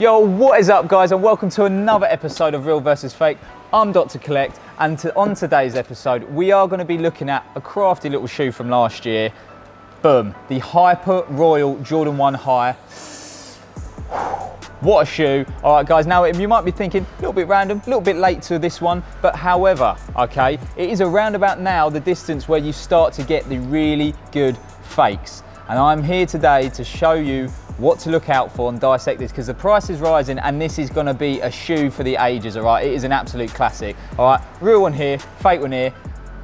Yo, what is up guys, and welcome to another episode of Real vs Fake. I'm Dr. KLEKT, and on today's episode we are going to be looking at a crafty little shoe from last year. Boom, the Hyper Royal Jordan 1 High. What a shoe. All right guys, now you might be thinking a little bit random, a little bit late to this one, but however, okay, it is around about now the distance where you start to get the really good fakes. And I'm here today to show you what to look out for and dissect this, because the price is rising and this is going to be a shoe for the ages. All right, it is an absolute classic. All right, real one here, fake one here,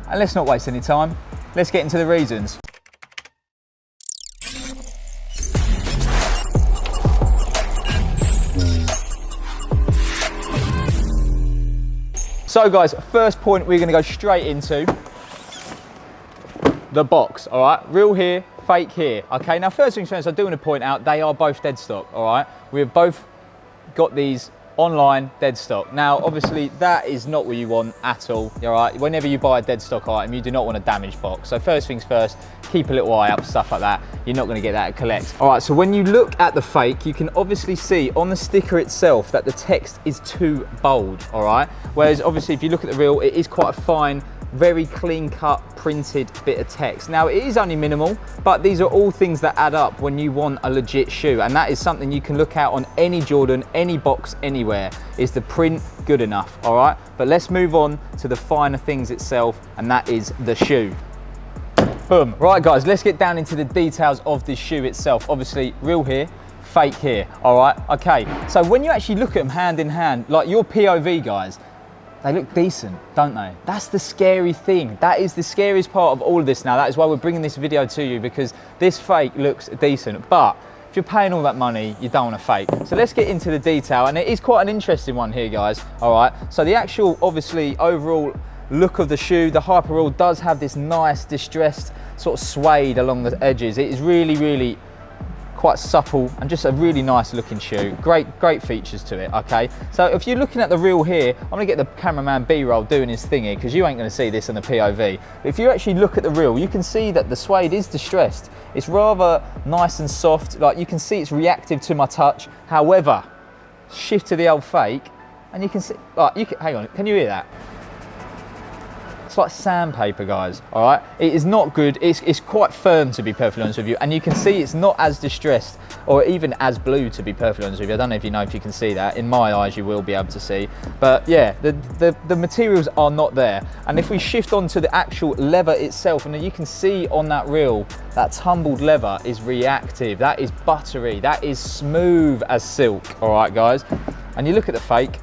and let's not waste any time. Let's get into the reasons. So guys, first point, we're going to go straight into the box. All right, real here, fake here. Okay, now first things first, I do want to point out they are both dead stock. All right, we've both got these online dead stock. Now obviously that is not what you want at all. All right, whenever you buy a dead stock item, you do not want a damaged box. So first things first, keep a little eye out for stuff like that. You're not going to get that at KLEKT. All right, so when you look at the fake, you can obviously see on the sticker itself that the text is too bold. All right, whereas obviously if you look at the real, it is quite a fine, very clean cut printed bit of text. Now it is only minimal, but these are all things that add up when you want a legit shoe, and that is something you can look at on any Jordan, any box, anywhere. Is the print good enough? All right, but let's move on to the finer things itself, and that is the shoe. Boom. Right guys, let's get down into the details of this shoe itself. Obviously real here, fake here. All right, okay, so when you actually look at them hand in hand, like your POV guys, they look decent, don't they? That's the scary thing. That is the scariest part of all of this now. That is why we're bringing this video to you, because this fake looks decent. But if you're paying all that money, you don't want a fake. So let's get into the detail. And it is quite an interesting one here, guys. All right. So the actual, obviously, overall look of the shoe, the Hyper Royal does have this nice distressed sort of suede along the edges. It is really, really quite supple and just a really nice looking shoe. Great features to it. Okay, so if you're looking at the real here, I'm gonna get the cameraman B-roll doing his thing here, because you ain't gonna see this on the POV. But if you actually look at the real, you can see that the suede is distressed. It's rather nice and soft. Like you can see it's reactive to my touch. However, shift to the old fake and you can see, like, hang on, can you hear that? It's like sandpaper, guys. All right, it is not good. It's quite firm, to be perfectly honest with you, and you can see it's not as distressed or even as blue, to be perfectly honest with you. I don't know if you can see that. In my eyes you will be able to see, but yeah, the materials are not there. And if we shift on to the actual leather itself, and you can see on that reel, that tumbled leather is reactive, that is buttery, that is smooth as silk. All right guys, and you look at the fake,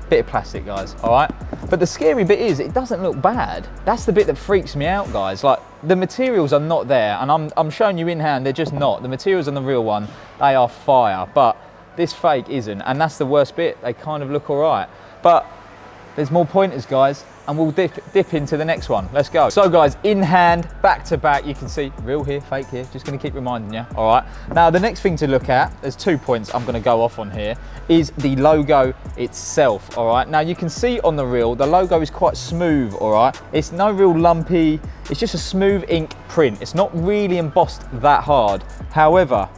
bit of plastic guys. All right, but the scary bit is it doesn't look bad. That's the bit that freaks me out, guys. Like the materials are not there, and I'm showing you in hand, they're just not. The materials on the real one, they are fire, but this fake isn't, and that's the worst bit. They kind of look all right, but there's more pointers, guys, and we'll dip into the next one. Let's go. So guys, in hand, back to back, you can see real here, fake here. Just gonna keep reminding you, all right? Now, the next thing to look at, there's 2 points I'm gonna go off on here, is the logo itself, all right? Now, you can see on the reel, the logo is quite smooth, all right? It's no real lumpy, it's just a smooth ink print. It's not really embossed that hard. However,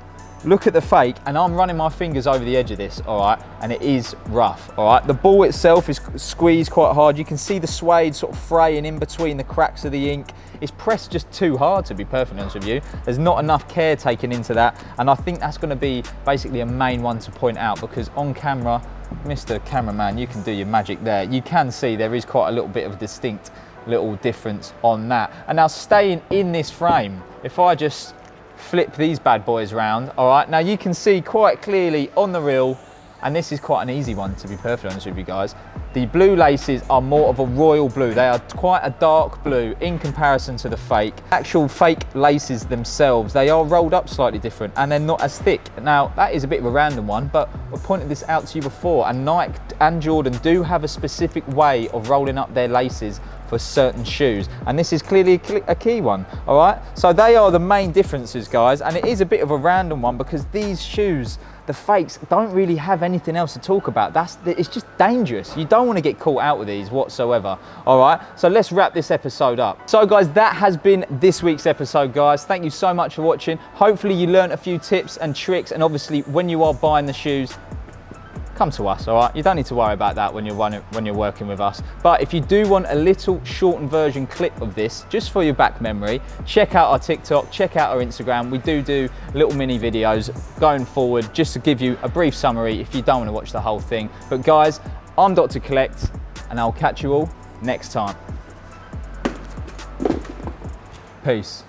look at the fake, and I'm running my fingers over the edge of this, all right, and it is rough, all right? The ball itself is squeezed quite hard. You can see the suede sort of fraying in between the cracks of the ink. It's pressed just too hard, to be perfectly honest with you. There's not enough care taken into that, and I think that's gonna be basically a main one to point out, because on camera, Mr. Cameraman, you can do your magic there. You can see there is quite a little bit of a distinct little difference on that. And now staying in this frame, if I just flip these bad boys round, all right, now you can see quite clearly on the reel, and this is quite an easy one to be perfectly honest with you guys, the blue laces are more of a royal blue. They are quite a dark blue in comparison to the fake. Actual fake laces themselves, they are rolled up slightly different, and they're not as thick. Now that is a bit of a random one, but I pointed this out to you before, and Nike and Jordan do have a specific way of rolling up their laces for certain shoes, and this is clearly a key one. All right, so they are the main differences, guys, and it is a bit of a random one, because these shoes, the fakes, don't really have anything else to talk about. It's just dangerous. You don't don't want to get caught out with these whatsoever. All right, so let's wrap this episode up. So guys, that has been this week's episode, guys. Thank you so much for watching. Hopefully you learned a few tips and tricks, and obviously when you are buying the shoes, come to us, all right? You don't need to worry about that when you're working with us. But if you do want a little shortened version clip of this, just for your back memory, check out our TikTok, check out our Instagram. We do little mini videos going forward, just to give you a brief summary if you don't want to watch the whole thing. But guys, I'm Dr. KLEKT, and I'll catch you all next time. Peace.